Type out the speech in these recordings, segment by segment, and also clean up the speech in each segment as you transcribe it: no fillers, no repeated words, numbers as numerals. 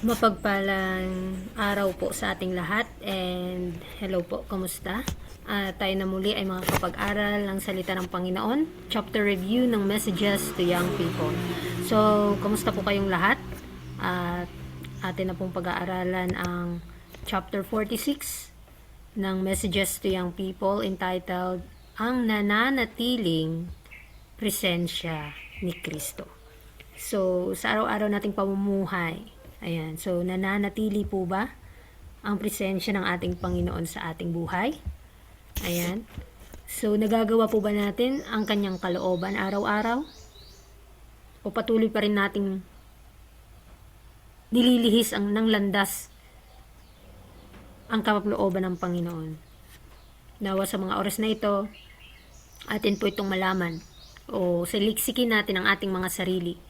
Mapagpalang araw po sa ating lahat and hello po, kamusta? Tayo na muli ay mga kapag-aral ng salita ng Panginoon, chapter review ng messages to young people. So, kamusta po kayong lahat? At atin na pong pag-aaralan ang chapter 46 ng messages to young people entitled Ang Nananatiling Presensya ni Kristo. So, sa araw-araw nating pamumuhay, ayan, so nananatili po ba ang presensya ng ating Panginoon sa ating buhay? Ayan. So, nagagawa po ba natin ang kanyang kalooban araw-araw? O patuloy pa rin nating nililihis ng landas ang kapag-looban ng Panginoon? Nawa sa mga oras na ito, atin po itong malaman o saliksikin natin ang ating mga sarili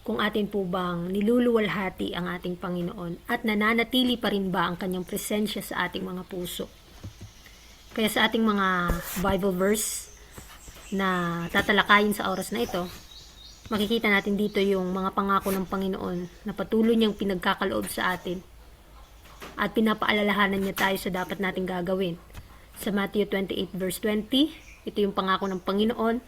kung atin po bang niluluwalhati ang ating Panginoon at nananatili pa rin ba ang kanyang presensya sa ating mga puso. Kaya sa ating mga Bible verse na tatalakayin sa oras na ito, makikita natin dito yung mga pangako ng Panginoon na patuloy niyang pinagkakaloob sa atin at pinapaalalahanan niya tayo sa dapat nating gagawin. Sa Matthew 28 verse 20, ito yung pangako ng Panginoon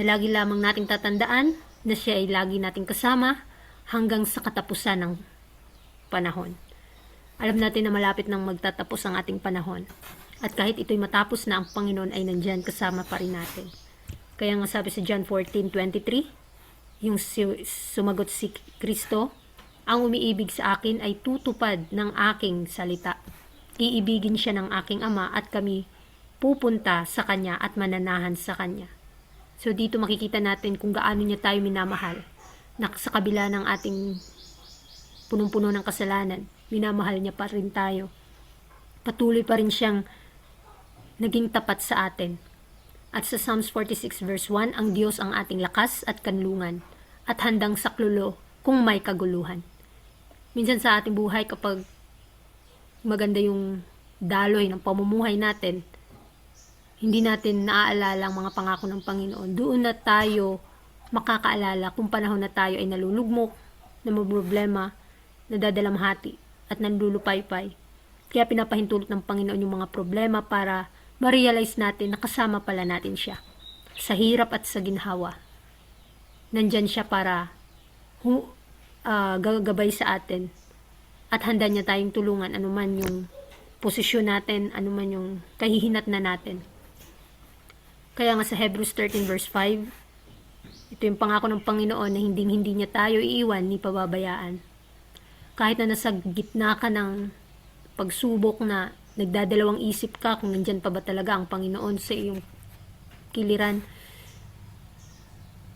na lagi lamang nating tatandaan na siya ay lagi nating kasama hanggang sa katapusan ng panahon. Alam natin na malapit nang magtatapos ang ating panahon. At kahit ito'y matapos na, ang Panginoon ay nandyan kasama pa rin natin. Kaya nga sabi sa John 14:23, yung sumagot si Kristo, ang umiibig sa akin ay tutupad ng aking salita. Iibigin siya ng aking Ama at kami pupunta sa Kanya at mananahan sa Kanya. So dito makikita natin kung gaano niya tayo minamahal. Na sa kabila ng ating punong-puno ng kasalanan, minamahal niya pa rin tayo. Patuloy pa rin siyang naging tapat sa atin. At sa Psalms 46 verse 1, ang Diyos ang ating lakas at kanlungan at handang saklulo kung may kaguluhan. Minsan sa ating buhay kapag maganda yung daloy ng pamumuhay natin, hindi natin naaalala ang mga pangako ng Panginoon. Doon na tayo makakaalala kung panahon na tayo ay nalulugmok, na may problema, nadadalamhati, at nandulupaypay. Kaya pinapahintulot ng Panginoon yung mga problema para ma-realize natin na kasama pala natin siya. Sa hirap at sa ginhawa. Nandyan siya para gagabay sa atin. At handa niya tayong tulungan anuman yung posisyon natin, anuman yung kahihinat na natin. Kaya nga sa Hebrews 13 verse 5, ito yung pangako ng Panginoon na hindi niya tayo iiwan ni pababayaan. Kahit na nasa gitna ka ng pagsubok na nagdadalawang isip ka kung nandyan pa ba talaga ang Panginoon sa iyong kiliran,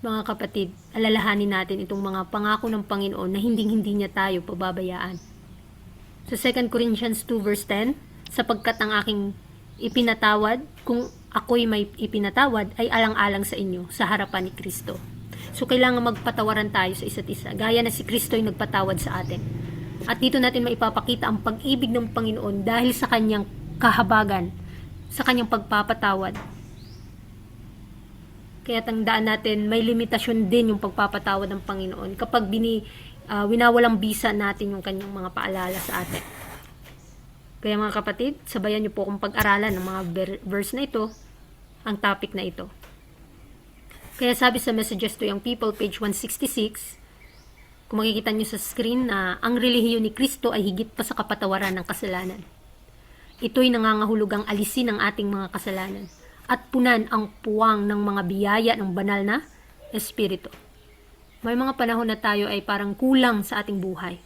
mga kapatid, alalahanin natin itong mga pangako ng Panginoon na hindi niya tayo pababayaan. Sa 2 Corinthians 2 verse 10, sapagkat ang aking ipinatawad, kung ako'y may ipinatawad, ay alang-alang sa inyo sa harapan ni Kristo. So, kailangan magpatawaran tayo sa isa't isa, gaya na si Kristo ay nagpatawad sa atin. At dito natin maipapakita ang pag-ibig ng Panginoon dahil sa kanyang kahabagan, sa kanyang pagpapatawad. Kaya tandaan natin, may limitasyon din yung pagpapatawad ng Panginoon kapag winawalang bisa natin yung kanyang mga paalala sa atin. Kaya mga kapatid, sabayan niyo po kung pag-aralan ng mga verse na ito, ang topic na ito. Kaya sabi sa Messages to Young People, page 166, kung makikita niyo sa screen na ang relihiyon ni Kristo ay higit pa sa kapatawaran ng kasalanan. Ito'y nangangahulugang alisin ang ating mga kasalanan at punan ang puwang ng mga biyaya ng banal na Espiritu. May mga panahon na tayo ay parang kulang sa ating buhay.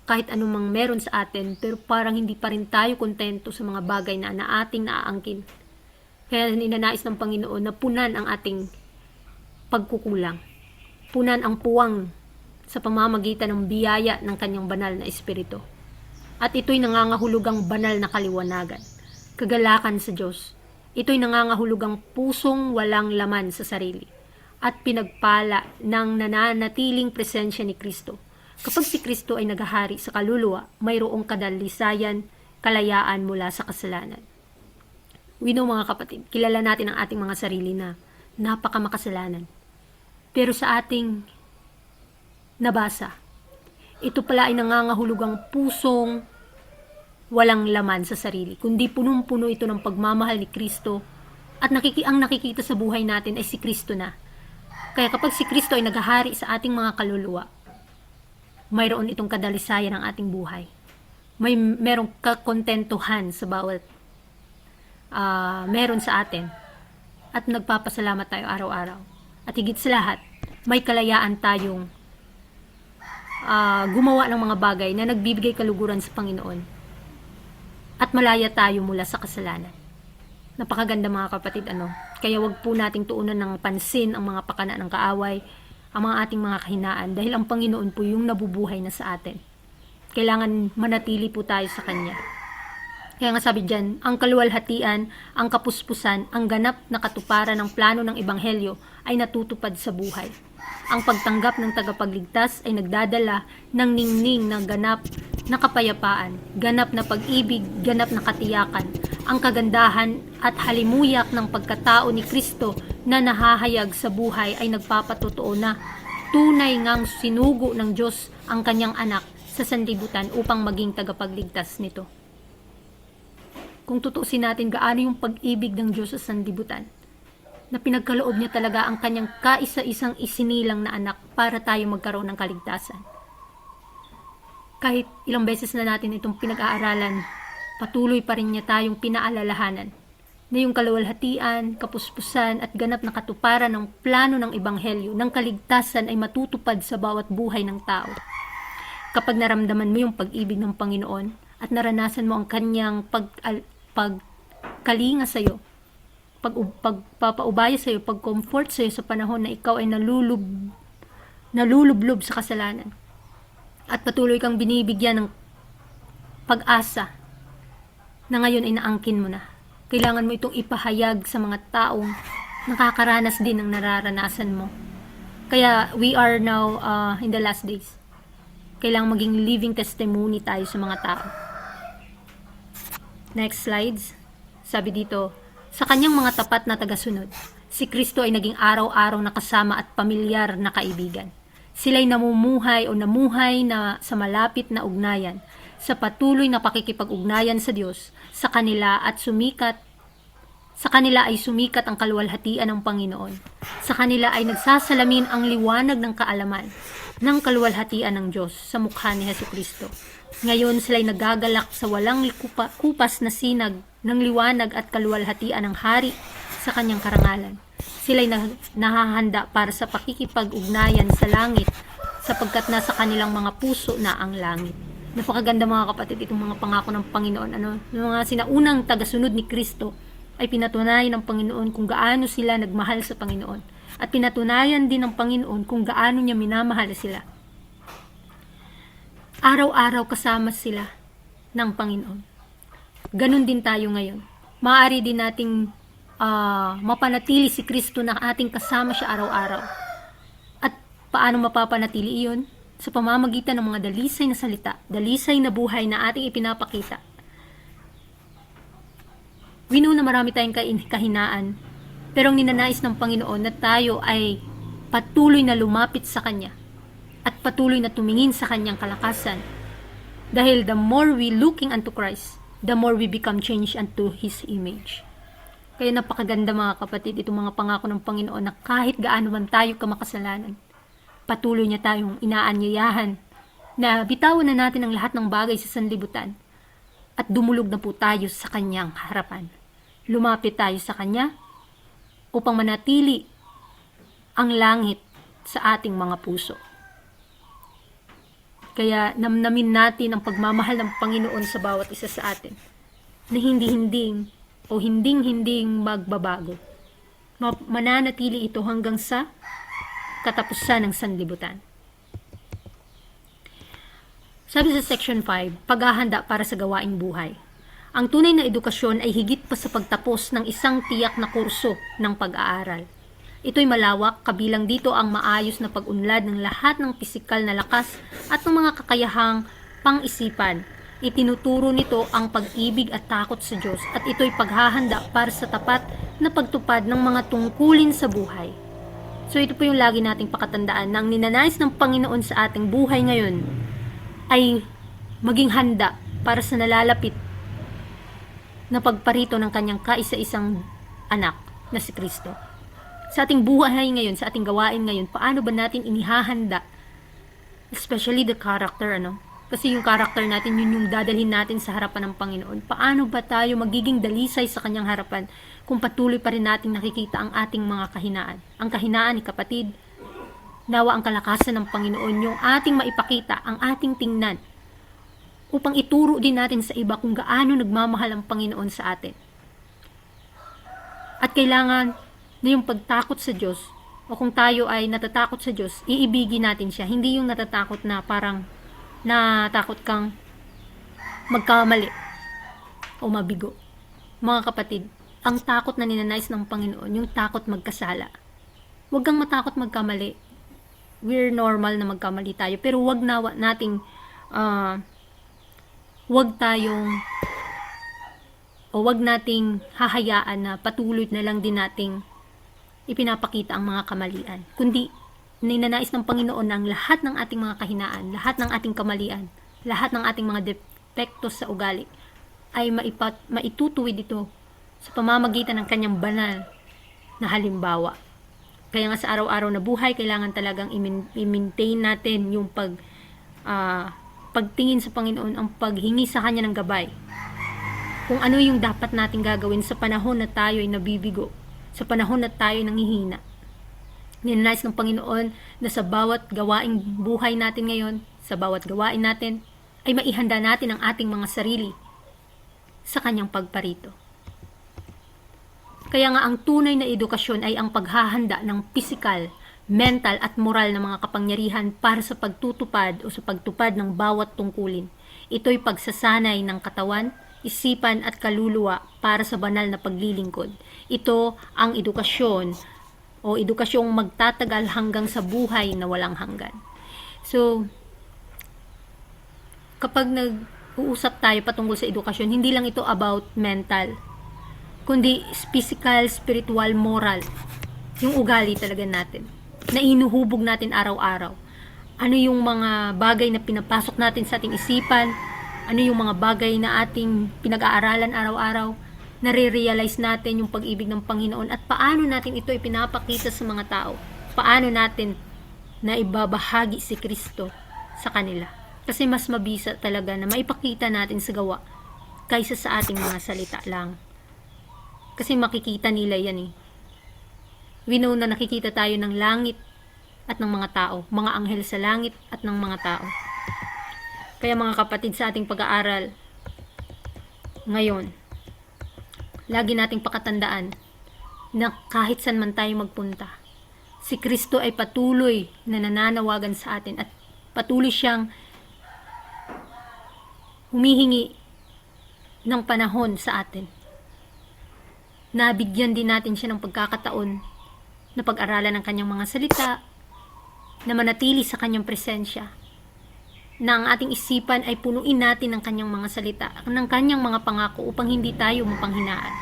Kahit anumang meron sa atin, pero parang hindi pa rin tayo kontento sa mga bagay na ating naaangkin. Kaya ninanais ng Panginoon na punan ang ating pagkukulang. Punan ang puwang sa pamamagitan ng biyaya ng kanyang banal na Espiritu. At ito'y nangangahulugang banal na kaliwanagan, kagalakan sa Diyos. Ito'y nangangahulugang pusong walang laman sa sarili at pinagpala ng nananatiling presensya ni Kristo. Kapag si Kristo ay naghahari sa kaluluwa, mayroong kadalisayan, kalayaan mula sa kasalanan. We know mga kapatid, kilala natin ang ating mga sarili na napakamakasalanan. Pero sa ating nabasa, ito pala ay nangangahulugang pusong walang laman sa sarili, kundi punong-puno ito ng pagmamahal ni Kristo at ang nakikita sa buhay natin ay si Kristo na. Kaya kapag si Kristo ay naghahari sa ating mga kaluluwa, mayroon itong kadalisayan ng ating buhay. Merong kakontentuhan sa bawat meron sa atin at nagpapasalamat tayo araw-araw. At higit sa lahat, may kalayaan tayong gumawa ng mga bagay na nagbibigay kaluguran sa Panginoon at malaya tayo mula sa kasalanan. Napakaganda mga kapatid, Kaya wag po nating tuunan ng pansin ang mga pakana ng kaaway, ang mga ating mga kahinaan, dahil ang Panginoon po yung nabubuhay na sa atin. Kailangan manatili po tayo sa Kanya. Kaya nga sabi dyan, ang kaluwalhatian, ang kapuspusan, ang ganap na katuparan ng plano ng Ebanghelyo ay natutupad sa buhay. Ang pagtanggap ng tagapagligtas ay nagdadala ng ningning ng ganap na kapayapaan, ganap na pag-ibig, ganap na katiyakan, ang kagandahan at halimuyak ng pagkatao ni Kristo na nahahayag sa buhay ay nagpapatotoo na tunay ngang sinugo ng Diyos ang kanyang anak sa sanlibutan upang maging tagapagligtas nito. Kung tutuusin natin gaano yung pag-ibig ng Diyos sa sanlibutan, na pinagkaloob niya talaga ang kanyang kaisa-isang isinilang na anak para tayo magkaroon ng kaligtasan. Kahit ilang beses na natin itong pinag-aaralan, patuloy pa rin niya tayong pinaalalahanan na yung kaluwalhatian, kapuspusan at ganap na katuparan ng plano ng Ebanghelyo ng kaligtasan ay matutupad sa bawat buhay ng tao. Kapag naramdaman mo yung pag-ibig ng Panginoon at naranasan mo ang kanyang pagkalinga sa iyo, pagpapaubaya sa iyo, pag-comfort sa iyo sa panahon na ikaw ay nalulublob sa kasalanan. At patuloy kang binibigyan ng pag-asa na ngayon ay naangkin mo na. Kailangan mo itong ipahayag sa mga taong nakakaranas din ng nararanasan mo. Kaya we are now in the last days. Kailangan maging living testimony tayo sa mga tao. Next slides. Sabi dito, sa kanyang mga tapat na tagasunod, si Kristo ay naging araw-araw na kasama at pamilyar na kaibigan. Sila'y namuhay na sa malapit na ugnayan, sa patuloy na pakikipag-ugnayan sa Diyos, sa kanila ay sumikat ang kaluwalhatian ng Panginoon. Sa kanila ay nagsasalamin ang liwanag ng kaalaman ng kaluwalhatian ng Diyos sa mukha ni Jesucristo. Ngayon sila'y nagagalak sa walang kupas na sinag ng liwanag at kaluwalhatian ng Hari sa kanyang karangalan. Sila'y nahahanda para sa pakikipag-ugnayan sa langit sapagkat nasa kanilang mga puso na ang langit. Napakaganda mga kapatid itong mga pangako ng Panginoon. Yung mga sinaunang tagasunod ni Kristo ay pinatunayan ng Panginoon kung gaano sila nagmahal sa Panginoon. At pinatunayan din ng Panginoon kung gaano niya minamahal sila. Araw-araw kasama sila ng Panginoon. Ganon din tayo ngayon. Maaari din nating mapanatili si Kristo na ating kasama siya araw-araw. At paano mapapanatili iyon? Sa pamamagitan ng mga dalisay na salita, dalisay na buhay na ating ipinapakita. We know na marami tayong kahinaan, pero ang ninanais ng Panginoon na tayo ay patuloy na lumapit sa Kanya at patuloy na tumingin sa Kanyang kalakasan. Dahil the more we looking unto Christ, the more we become changed unto His image. Kaya napakaganda mga kapatid, itong mga pangako ng Panginoon na kahit gaano man tayo kamakasalanan, patuloy niya tayong inaanyayahan na bitawan na natin ang lahat ng bagay sa sanlibutan at dumulog na po tayo sa Kanyang harapan. Lumapit tayo sa Kanya upang manatili ang langit sa ating mga puso. Kaya namnamin natin ang pagmamahal ng Panginoon sa bawat isa sa atin na hinding magbabago. Mananatili ito hanggang sa katapusan ng sanlibutan. Sabi sa section 5, paghahanda para sa gawaing buhay. Ang tunay na edukasyon ay higit pa sa pagtapos ng isang tiyak na kurso ng pag-aaral. Ito'y malawak, kabilang dito ang maayos na pag-unlad ng lahat ng pisikal na lakas at ng mga kakayahang pang-isipan. Itinuturo nito ang pag-ibig at takot sa Diyos at ito'y paghahanda para sa tapat na pagtupad ng mga tungkulin sa buhay. So ito po yung lagi nating pakatandaan na ang ninanais ng Panginoon sa ating buhay ngayon ay maging handa para sa nalalapit na pagparito ng kanyang kaisa-isang anak na si Kristo. Sa ating buhay ngayon, sa ating gawain ngayon, paano ba natin inihahanda? Especially the character, Kasi yung character natin, yun yung dadalhin natin sa harapan ng Panginoon. Paano ba tayo magiging dalisay sa kanyang harapan kung patuloy pa rin natin nakikita ang ating mga kahinaan? Ang kahinaan ni kapatid, nawa ang kalakasan ng Panginoon, yung ating maipakita, ang ating tingnan, upang ituro din natin sa iba kung gaano nagmamahal ang Panginoon sa atin. At kailangan na yung pagtakot sa Diyos, o kung tayo ay natatakot sa Diyos, iibigin natin siya. Hindi yung natatakot na parang natakot kang magkamali o mabigo. Mga kapatid, ang takot na ninanais ng Panginoon, yung takot magkasala. Huwag kang matakot magkamali. We're normal na magkamali tayo, pero wag nating wag nating hahayaan na patuloy na lang din nating ipinapakita ang mga kamalian. Kundi ninanais ng Panginoon ang lahat ng ating mga kahinaan, lahat ng ating kamalian, lahat ng ating mga depekto sa ugali ay maitutuwid ito sa pamamagitan ng kanyang banal na halimbawa. Kaya nga sa araw-araw na buhay, kailangan talagang i-maintain natin yung pagtingin sa Panginoon, ang paghingi sa Kanya ng gabay. Kung ano yung dapat natin gagawin sa panahon na tayo ay nabibigo, sa panahon na tayo ay nanghihina. Ninanais ng Panginoon na sa bawat gawaing buhay natin ngayon, sa bawat gawain natin, ay maihanda natin ang ating mga sarili sa Kanyang pagparito. Kaya nga ang tunay na edukasyon ay ang paghahanda ng pisikal, mental at moral na mga kapangyarihan para sa pagtutupad o sa pagtupad ng bawat tungkulin. Ito'y pagsasanay ng katawan, isipan at kaluluwa para sa banal na paglilingkod. Ito ang edukasyon o edukasyong magtatagal hanggang sa buhay na walang hanggan. So, kapag nag-uusap tayo patungkol sa edukasyon, hindi lang ito about mental, kundi physical, spiritual, moral. Yung ugali talaga natin, na inuhubog natin araw-araw. Ano yung mga bagay na pinapasok natin sa ating isipan, ano yung mga bagay na ating pinag-aaralan araw-araw, nare-realize natin yung pag-ibig ng Panginoon at paano natin ito ipinapakita sa mga tao. Paano natin na ibabahagi si Kristo sa kanila. Kasi mas mabisa talaga na maipakita natin sa gawa kaysa sa ating mga salita lang. Kasi makikita nila yan eh. We know na nakikita tayo ng langit at ng mga tao, mga anghel sa langit at ng mga tao. Kaya mga kapatid, sa ating pag-aaral ngayon, lagi nating pakatandaan na kahit saan man tayo magpunta, si Kristo ay patuloy na nananawagan sa atin at patuloy siyang humihingi ng panahon sa atin. Nabigyan din natin siya ng pagkakataon na pag-aralan ng kanyang mga salita, na manatili sa kanyang presensya, na ang ating isipan ay punuin natin ng kanyang mga salita, ng kanyang mga pangako upang hindi tayo mapanghinaan.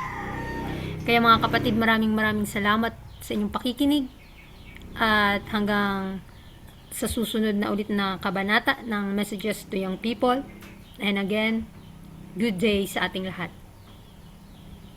Kaya mga kapatid, maraming salamat sa inyong pakikinig at hanggang sa susunod na ulit na kabanata ng Messages to Young People. And again, good day sa ating lahat.